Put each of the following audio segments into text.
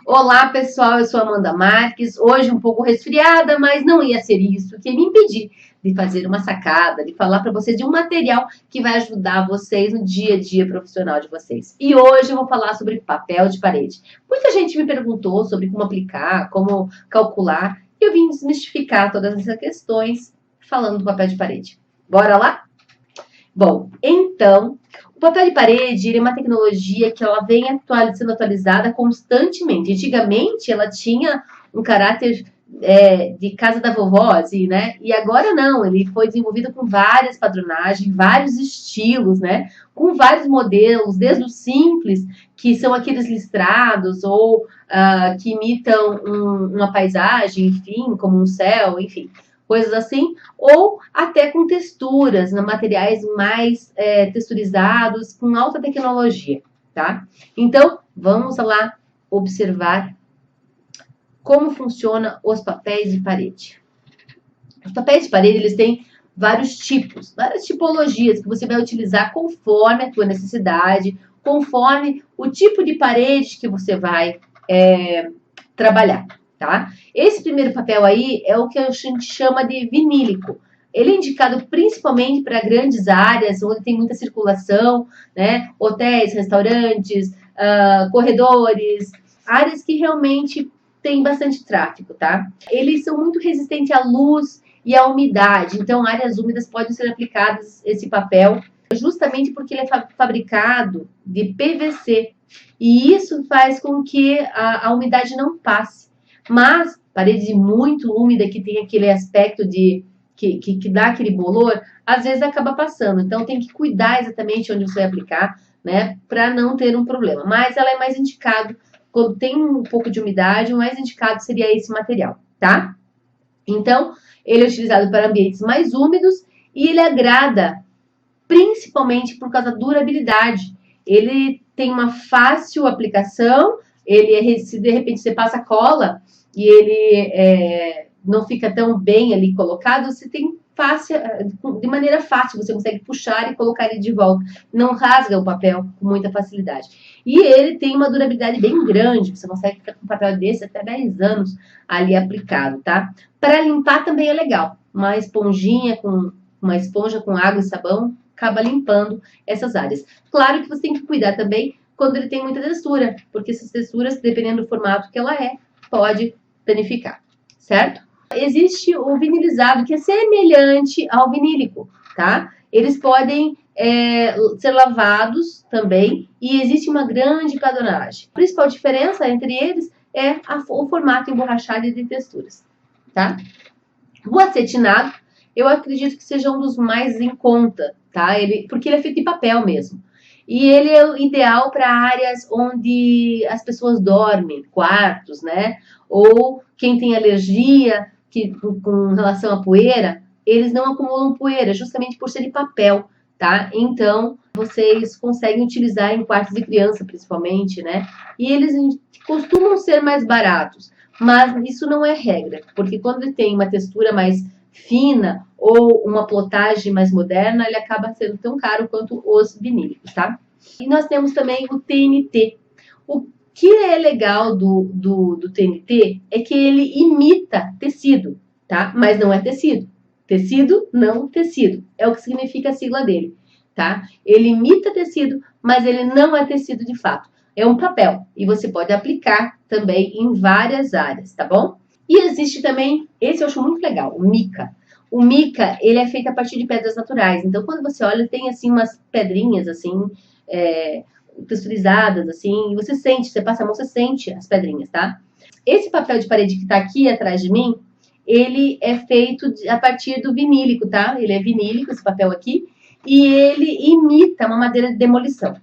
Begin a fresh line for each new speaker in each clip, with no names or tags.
Olá, pessoal, eu sou Amanda Marques. Hoje um pouco resfriada, mas não ia ser isso que me impedir de fazer uma sacada, de falar para vocês de um material que vai ajudar vocês no dia a dia profissional de vocês. E hoje eu vou falar sobre papel de parede. Muita gente me perguntou sobre como aplicar, como calcular, e eu vim desmistificar todas essas questões falando do papel de parede. Bora lá? Bom, então, o papel de parede ele é uma tecnologia que ela vem sendo atualizada constantemente. Antigamente, ela tinha um caráter de casa da vovó, assim, né? E agora não, ele foi desenvolvido com várias padronagens, vários estilos, né? Com vários modelos, desde o simples, que são aqueles listrados ou que imitam uma paisagem, enfim, como um céu, enfim, coisas assim, ou até com texturas, materiais mais texturizados, com alta tecnologia, tá? Então, vamos lá observar como funcionam os papéis de parede. Os papéis de parede, eles têm vários tipos, várias tipologias que você vai utilizar conforme a tua necessidade, conforme o tipo de parede que você vai trabalhar, tá? Esse primeiro papel aí é o que a gente chama de vinílico. Ele é indicado principalmente para grandes áreas, onde tem muita circulação, né? Hotéis, restaurantes, corredores, áreas que realmente tem bastante tráfego, tá? Eles são muito resistentes à luz e à umidade, então áreas úmidas podem ser aplicadas esse papel, justamente porque ele é fabricado de PVC, e isso faz com que a umidade não passe. Mas parede muito úmida, que tem aquele aspecto de que dá aquele bolor, às vezes acaba passando. Então tem que cuidar exatamente onde você vai aplicar, né, para não ter um problema. Mas ela é mais indicado quando tem um pouco de umidade, o mais indicado seria esse material, tá? Então, ele é utilizado para ambientes mais úmidos e ele agrada principalmente por causa da durabilidade. Ele tem uma fácil aplicação, se de repente você passa cola e ele não fica tão bem ali colocado, você tem fácil, de maneira fácil, você consegue puxar e colocar ele de volta. Não rasga o papel com muita facilidade. E ele tem uma durabilidade bem grande, você consegue ficar com um papel desse até 10 anos ali aplicado, tá? Para limpar também é legal. Uma esponja com água e sabão acaba limpando essas áreas. Claro que você tem que cuidar também quando ele tem muita textura, porque essas texturas, dependendo do formato que ela pode danificar, certo? Existe o vinilizado, que é semelhante ao vinílico, tá? Eles podem ser lavados também, e existe uma grande padronagem. A principal diferença entre eles é o formato emborrachado e de texturas, tá? O acetinado, eu acredito que seja um dos mais em conta, tá? Porque ele é feito de papel mesmo. E ele é o ideal para áreas onde as pessoas dormem, quartos, né? Ou quem tem alergia com relação à poeira, eles não acumulam poeira, justamente por ser de papel, tá? Então, vocês conseguem utilizar em quartos de criança, principalmente, né? E eles costumam ser mais baratos, mas isso não é regra, porque quando tem uma textura mais fina ou uma plotagem mais moderna, ele acaba sendo tão caro quanto os vinílicos, tá? E nós temos também o TNT. O que é legal do TNT é que ele imita tecido, tá? Mas não é tecido. Tecido, não tecido. É o que significa a sigla dele, tá? Ele imita tecido, mas ele não é tecido de fato. É um papel e você pode aplicar também em várias áreas, tá bom? E existe também, esse eu acho muito legal, o mica. O mica, ele é feito a partir de pedras naturais. Então, quando você olha, tem assim umas pedrinhas assim, texturizadas assim, e você sente, você passa a mão, você sente as pedrinhas, tá? Esse papel de parede que tá aqui atrás de mim, ele é feito a partir do vinílico, tá? Ele é vinílico, esse papel aqui, e ele imita uma madeira de demolição,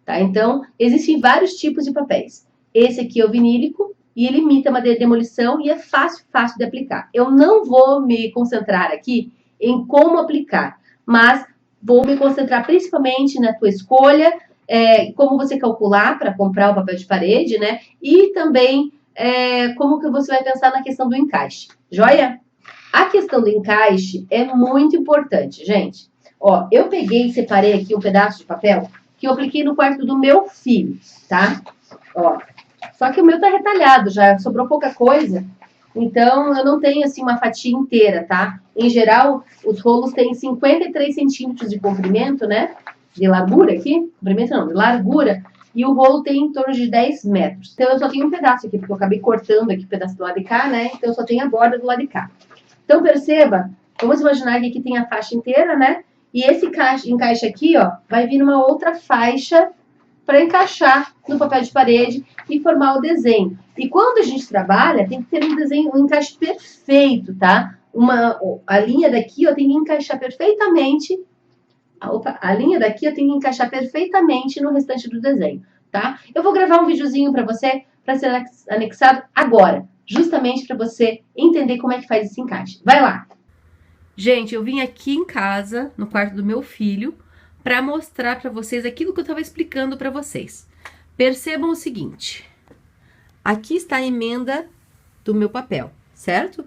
tá? Então, existem vários tipos de papéis. Esse aqui é o vinílico, e ele imita madeira de demolição e é fácil de aplicar. Eu não vou me concentrar aqui em como aplicar, mas vou me concentrar principalmente na tua escolha, como você calcular para comprar o papel de parede, né? E também como que você vai pensar na questão do encaixe, joia? A questão do encaixe é muito importante, gente. Ó, eu peguei e separei aqui um pedaço de papel que eu apliquei no quarto do meu filho, tá? Ó, Só que o meu tá retalhado, já sobrou pouca coisa. Então, eu não tenho, assim, uma fatia inteira, tá? Em geral, os rolos têm 53 centímetros de comprimento, né? De largura aqui. Comprimento não, de largura. E o rolo tem em torno de 10 metros. Então, eu só tenho um pedaço aqui, porque eu acabei cortando aqui o pedaço do lado de cá, né? Então, eu só tenho a borda do lado de cá. Então, perceba, vamos imaginar que aqui tem a faixa inteira, né? E esse encaixe aqui, ó, vai vir uma outra faixa para encaixar no papel de parede e formar o desenho. E quando a gente trabalha, tem que ter um desenho, um encaixe perfeito, tá? A linha daqui, ó, tem que encaixar perfeitamente. A linha daqui eu tenho que encaixar perfeitamente no restante do desenho, tá? Eu vou gravar um videozinho para você, para ser anexado agora, justamente para você entender como é que faz esse encaixe. Vai lá! Gente, eu vim aqui em casa, no quarto do meu filho, para mostrar para vocês aquilo que eu estava explicando para vocês. Percebam o seguinte, aqui está a emenda do meu papel, certo?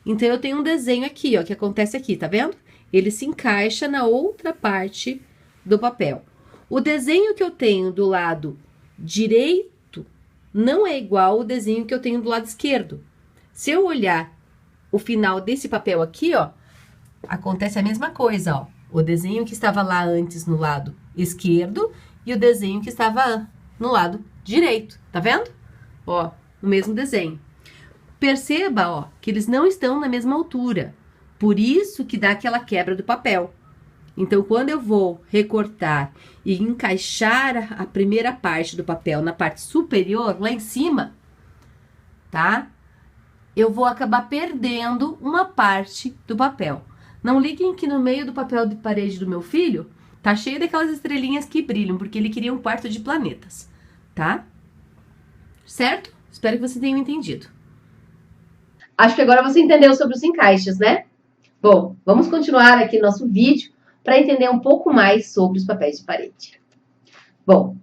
Então, eu tenho um desenho aqui, ó, que acontece aqui, tá vendo? Ele se encaixa na outra parte do papel. O desenho que eu tenho do lado direito não é igual ao desenho que eu tenho do lado esquerdo. Se eu olhar o final desse papel aqui, ó, acontece a mesma coisa, ó. O desenho que estava lá antes no lado esquerdo e o desenho que estava no lado direito, tá vendo? Ó, o mesmo desenho. Perceba, ó, que eles não estão na mesma altura. Por isso que dá aquela quebra do papel. Então, quando eu vou recortar e encaixar a primeira parte do papel na parte superior, lá em cima, tá? Eu vou acabar perdendo uma parte do papel. Não liguem que no meio do papel de parede do meu filho, tá cheio daquelas estrelinhas que brilham, porque ele queria um quarto de planetas, tá? Certo? Espero que você tenha entendido. Acho que agora você entendeu sobre os encaixes, né? Bom, vamos continuar aqui nosso vídeo para entender um pouco mais sobre os papéis de parede. Bom,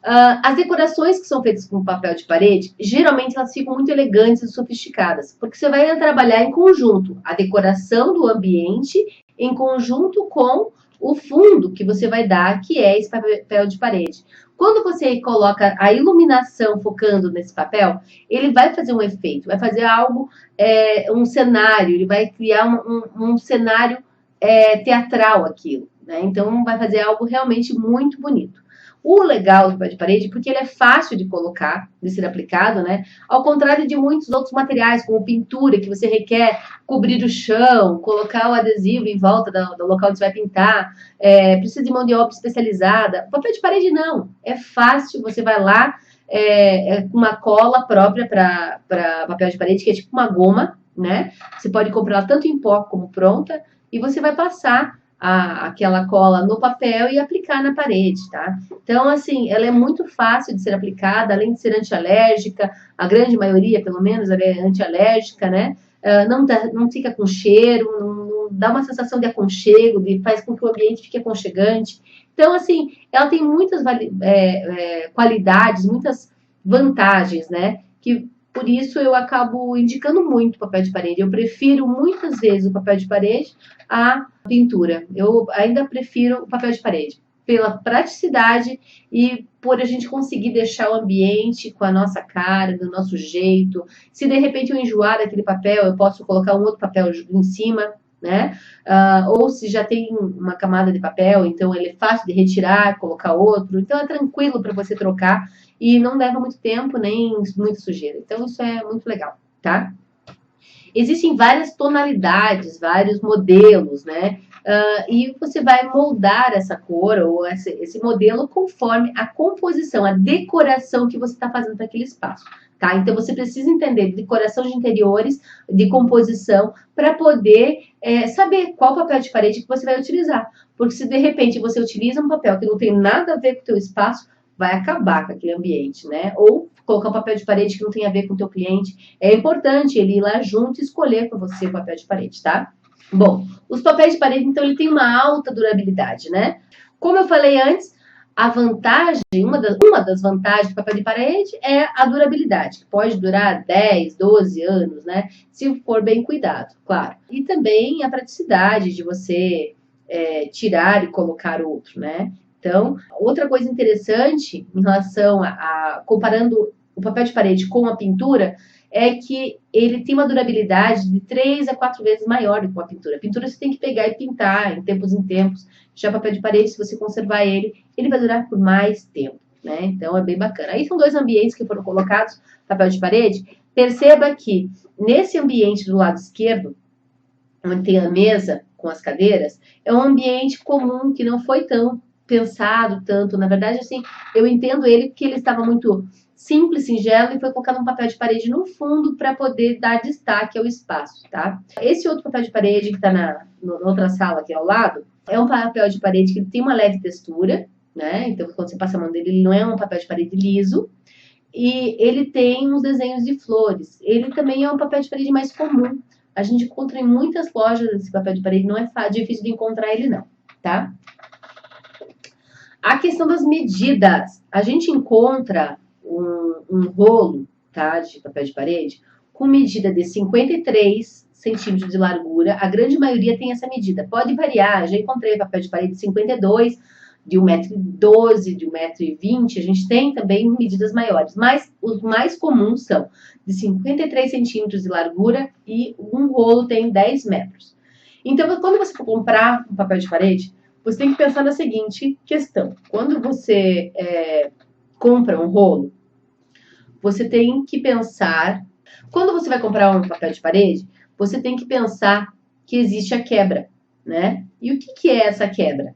as decorações que são feitas com papel de parede, geralmente elas ficam muito elegantes e sofisticadas, porque você vai trabalhar em conjunto a decoração do ambiente em conjunto com o fundo que você vai dar, que é esse papel de parede. Quando você coloca a iluminação focando nesse papel, ele vai fazer um efeito, vai fazer algo, um cenário, ele vai criar um cenário teatral aquilo, né? Então vai fazer algo realmente muito bonito. O legal do papel de parede, porque ele é fácil de colocar, de ser aplicado, né? Ao contrário de muitos outros materiais, como pintura, que você requer cobrir o chão, colocar o adesivo em volta do local onde você vai pintar, precisa de mão de obra especializada. O papel de parede não, é fácil, você vai lá, com uma cola própria para papel de parede, que é tipo uma goma, né? Você pode comprar tanto em pó como pronta, e você vai passar aquela cola no papel e aplicar na parede, tá? Então, assim, ela é muito fácil de ser aplicada, além de ser antialérgica, a grande maioria, pelo menos, ela é antialérgica, né? Não fica com cheiro, não dá uma sensação de aconchego, faz com que o ambiente fique aconchegante. Então, assim, ela tem muitas qualidades, muitas vantagens, né? Que por isso eu acabo indicando muito o papel de parede. Eu prefiro muitas vezes o papel de parede à pintura. Eu ainda prefiro o papel de parede pela praticidade e por a gente conseguir deixar o ambiente com a nossa cara, do nosso jeito. Se de repente eu enjoar daquele papel, eu posso colocar um outro papel em cima, né? Ou se já tem uma camada de papel, então ele é fácil de retirar, colocar outro. Então é tranquilo para você trocar e não leva muito tempo nem muita sujeira. Então isso é muito legal, tá? Existem várias tonalidades, vários modelos, né? E você vai moldar essa cor ou esse modelo conforme a composição, a decoração que você está fazendo para aquele espaço. Tá? Então, você precisa entender de decoração de interiores, de composição, para poder saber qual papel de parede que você vai utilizar. Porque se de repente você utiliza um papel que não tem nada a ver com o teu espaço, vai acabar com aquele ambiente, né? Ou colocar um papel de parede que não tem a ver com o teu cliente. É importante ele ir lá junto e escolher com você o papel de parede, tá? Bom, os papéis de parede, então, ele tem uma alta durabilidade, né? Como eu falei antes, a vantagem, uma das vantagens do papel de parede é a durabilidade, que pode durar 10, 12 anos, né? Se for bem cuidado, claro. E também a praticidade de você tirar e colocar outro, né? Então, outra coisa interessante em relação comparando o papel de parede com a pintura é que ele tem uma durabilidade de 3 a 4 vezes maior do que uma pintura. A pintura você tem que pegar e pintar em tempos em tempos. Já o papel de parede, se você conservar ele, ele vai durar por mais tempo, né? Então é bem bacana. Aí são 2 ambientes que foram colocados, papel de parede. Perceba que nesse ambiente do lado esquerdo, onde tem a mesa com as cadeiras, é um ambiente comum que não foi tão pensado tanto. Na verdade, assim, eu entendo ele porque ele estava muito simples, singelo, e foi colocado um papel de parede no fundo para poder dar destaque ao espaço, tá? Esse outro papel de parede que está na outra sala aqui ao lado, é um papel de parede que tem uma leve textura, né? Então, quando você passa a mão dele, ele não é um papel de parede liso, e ele tem uns desenhos de flores. Ele também é um papel de parede mais comum. A gente encontra em muitas lojas esse papel de parede, não é difícil de encontrar ele não, tá? A questão das medidas. A gente encontra um rolo, tá, de papel de parede com medida de 53 centímetros de largura. A grande maioria tem essa medida. Pode variar. Já encontrei papel de parede de 52, de 1,12 m, de 1,20 m. A gente tem também medidas maiores, mas os mais comuns são de 53 centímetros de largura e um rolo tem 10 metros. Então, quando você for comprar um papel de parede, você tem que pensar na seguinte questão. Quando você compra um rolo, você tem que pensar... Quando você vai comprar um papel de parede, você tem que pensar que existe a quebra, né? E o que é essa quebra?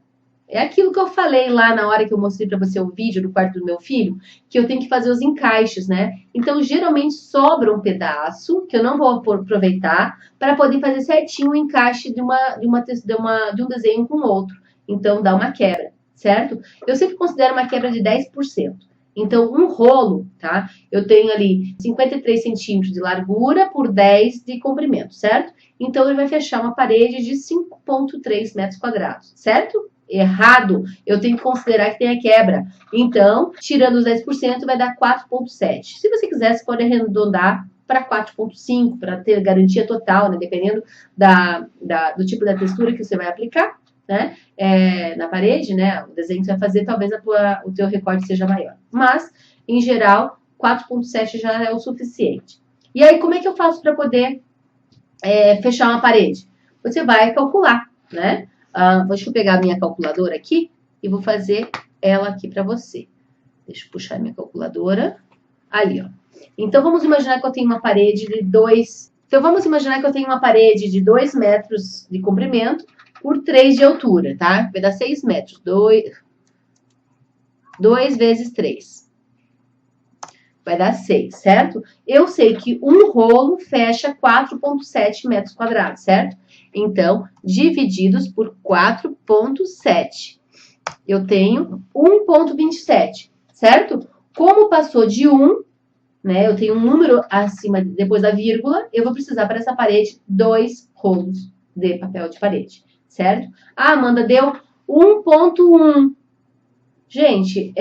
É aquilo que eu falei lá na hora que eu mostrei para você o vídeo do quarto do meu filho, que eu tenho que fazer os encaixes, né? Então, geralmente sobra um pedaço que eu não vou aproveitar para poder fazer certinho o encaixe de um desenho com o outro. Então, dá uma quebra, certo? Eu sempre considero uma quebra de 10%. Então, um rolo, tá? Eu tenho ali 53 centímetros de largura por 10 de comprimento, certo? Então, ele vai fechar uma parede de 5,3 metros quadrados, certo? Errado, eu tenho que considerar que tem a quebra. Então, tirando os 10%, vai dar 4,7. Se você quiser, você pode arredondar para 4,5, para ter garantia total, né? Dependendo do tipo da textura que você vai aplicar, né? Na parede, né? O desenho que você vai fazer, talvez o teu recorte seja maior. Mas, em geral, 4,7 já é o suficiente. E aí, como é que eu faço para poder fechar uma parede? Você vai calcular, né? Deixa eu pegar a minha calculadora aqui e vou fazer ela aqui para você. Deixa eu puxar a minha calculadora. Ali, ó. Então, vamos imaginar que eu tenho uma parede de 2... Então, vamos imaginar que eu tenho uma parede de 2 metros de comprimento por 3 de altura, tá? Vai dar 6 metros. 2 vezes 3. Vai dar 6, certo? Eu sei que um rolo fecha 4,7 metros quadrados, certo? Então, divididos por 4,7. Eu tenho 1,27, certo? Como passou de 1, né? Eu tenho um número acima, depois da vírgula, eu vou precisar para essa parede 2 rolos de papel de parede, certo? Amanda, deu 1,1. Gente,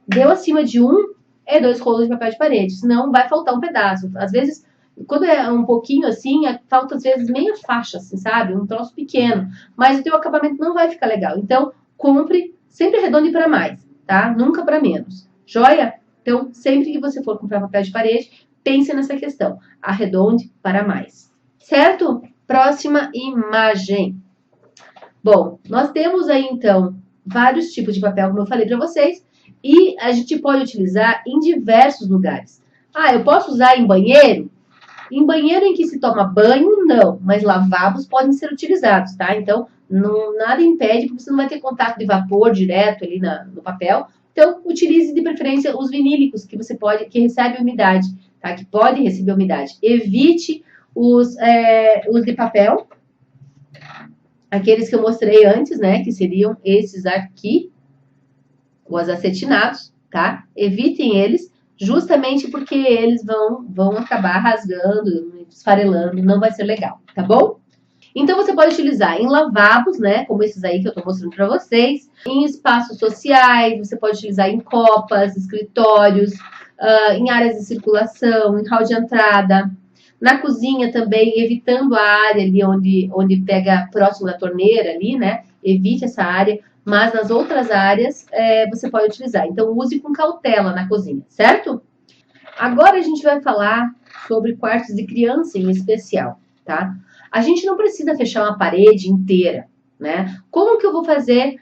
deu acima de 1, 2 rolos de papel de parede, senão vai faltar um pedaço. Às vezes... Quando é um pouquinho assim, falta às vezes meia faixa, assim, sabe? Um troço pequeno. Mas o teu acabamento não vai ficar legal. Então, compre, sempre arredonde para mais, tá? Nunca para menos. Joia? Então, sempre que você for comprar papel de parede, pense nessa questão. Arredonde para mais. Certo? Próxima imagem. Bom, nós temos aí, então, vários tipos de papel, como eu falei para vocês. E a gente pode utilizar em diversos lugares. Eu posso usar em banheiro? Em banheiro em que se toma banho, não, mas lavabos podem ser utilizados, tá? Então, nada impede, porque você não vai ter contato de vapor direto ali no papel. Então, utilize de preferência os vinílicos, que recebem umidade, tá? Que podem receber umidade. Evite os de papel, aqueles que eu mostrei antes, né? Que seriam esses aqui, os acetinados, tá? Evitem eles. Justamente porque eles vão acabar rasgando, esfarelando, não vai ser legal, tá bom? Então, você pode utilizar em lavabos, né, como esses aí que eu tô mostrando para vocês, em espaços sociais, você pode utilizar em copas, escritórios, em áreas de circulação, em hall de entrada, na cozinha também, evitando a área ali onde pega próximo da torneira ali, né, evite essa área. Mas nas outras áreas você pode utilizar. Então, use com cautela na cozinha, certo? Agora a gente vai falar sobre quartos de criança em especial, tá? A gente não precisa fechar uma parede inteira, né? Como que eu vou fazer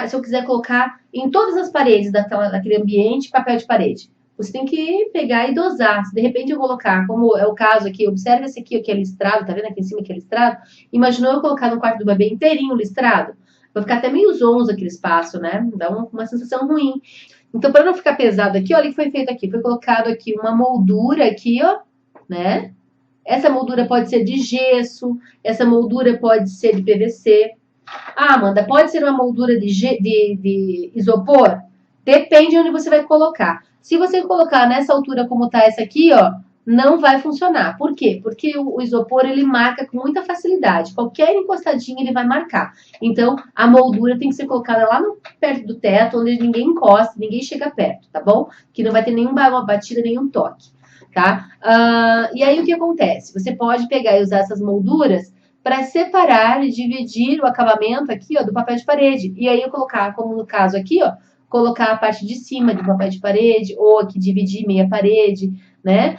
se eu quiser colocar em todas as paredes daquele ambiente papel de parede? Você tem que pegar e dosar. Se de repente eu colocar, como é o caso aqui, observe esse aqui, que é listrado, tá vendo aqui em cima que é listrado? Imaginou eu colocar no quarto do bebê inteirinho listrado? Vai ficar até meio zonzo aquele espaço, né? Dá uma sensação ruim. Então, para não ficar pesado aqui, olha o que foi feito aqui. Foi colocado aqui uma moldura aqui, ó, né? Essa moldura pode ser de gesso, essa moldura pode ser de PVC. Ah, Amanda, pode ser uma moldura de isopor? Depende de onde você vai colocar. Se você colocar nessa altura como tá essa aqui, ó, não vai funcionar. Por quê? Porque o isopor, ele marca com muita facilidade. Qualquer encostadinha, ele vai marcar. Então, a moldura tem que ser colocada lá perto do teto, onde ninguém encosta, ninguém chega perto, tá bom? Que não vai ter nenhuma batida, nenhum toque, tá? E aí, o que acontece? Você pode pegar e usar essas molduras para separar e dividir o acabamento aqui, ó, do papel de parede. E aí, eu colocar, como no caso aqui, ó, colocar a parte de cima do papel de parede, ou aqui dividir meia parede, né?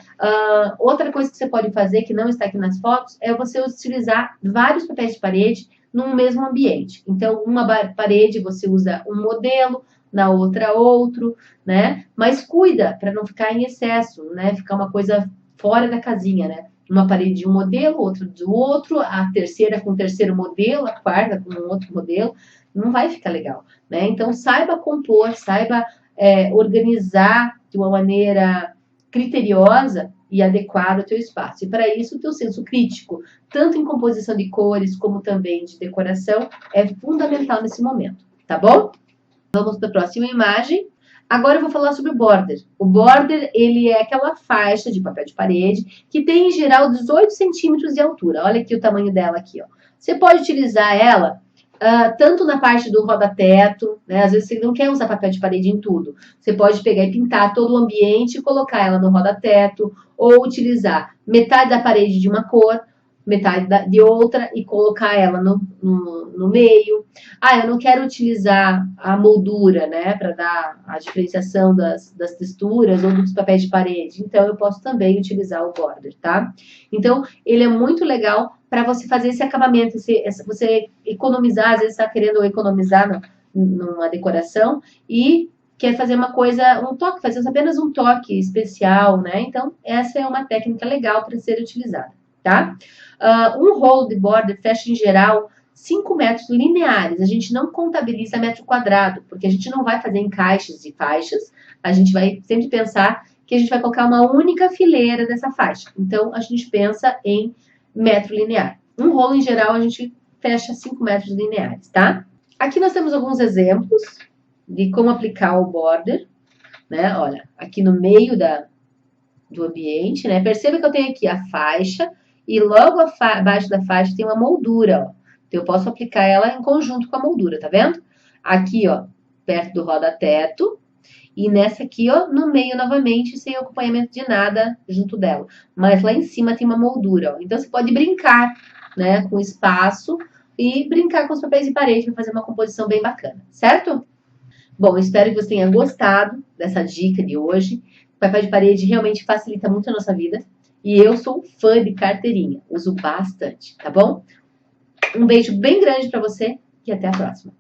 Outra coisa que você pode fazer, que não está aqui nas fotos, é você utilizar vários papéis de parede num mesmo ambiente. Então, uma parede você usa um modelo, na outra outro, né? Mas cuida para não ficar em excesso, né? Ficar uma coisa fora da casinha, né? Uma parede de um modelo, outra do outro, a terceira com o terceiro modelo, a quarta com um outro modelo, não vai ficar legal, né? Então, saiba compor, saiba organizar de uma maneira criteriosa e adequada o teu espaço. E para isso, o teu senso crítico, tanto em composição de cores como também de decoração, é fundamental nesse momento, tá bom? Vamos para a próxima imagem. Agora eu vou falar sobre o border. O border, ele é aquela faixa de papel de parede que tem, em geral, 18 centímetros de altura. Olha aqui o tamanho dela aqui, ó. Você pode utilizar ela tanto na parte do roda-teto, né? Às vezes você não quer usar papel de parede em tudo. Você pode pegar e pintar todo o ambiente e colocar ela no roda-teto, ou utilizar metade da parede de uma cor, metade de outra e colocar ela no meio. Eu não quero utilizar a moldura, né, para dar a diferenciação das texturas ou dos papéis de parede. Então, eu posso também utilizar o border, tá? Então, ele é muito legal para você fazer esse acabamento, você economizar, às vezes está querendo economizar numa decoração e quer fazer uma coisa, um toque, fazer apenas um toque especial, né? Então, essa é uma técnica legal para ser utilizada, tá? Um rolo de border fecha, em geral, 5 metros lineares. A gente não contabiliza metro quadrado, porque a gente não vai fazer encaixes de faixas. A gente vai sempre pensar que a gente vai colocar uma única fileira dessa faixa. Então, a gente pensa em metro linear. Um rolo, em geral, a gente fecha 5 metros lineares, tá? Aqui nós temos alguns exemplos de como aplicar o border, né? Olha, aqui no meio do ambiente, né? Perceba que eu tenho aqui a faixa e logo abaixo da faixa tem uma moldura, ó. Então, eu posso aplicar ela em conjunto com a moldura, tá vendo? Aqui, ó, perto do roda-teto. E nessa aqui, ó, no meio novamente, sem acompanhamento de nada junto dela. Mas lá em cima tem uma moldura, ó. Então, você pode brincar, né, com o espaço e brincar com os papéis de parede para fazer uma composição bem bacana, certo? Bom, espero que você tenha gostado dessa dica de hoje. O papel de parede realmente facilita muito a nossa vida. E eu sou fã de carteirinha. Uso bastante, tá bom? Um beijo bem grande para você e até a próxima.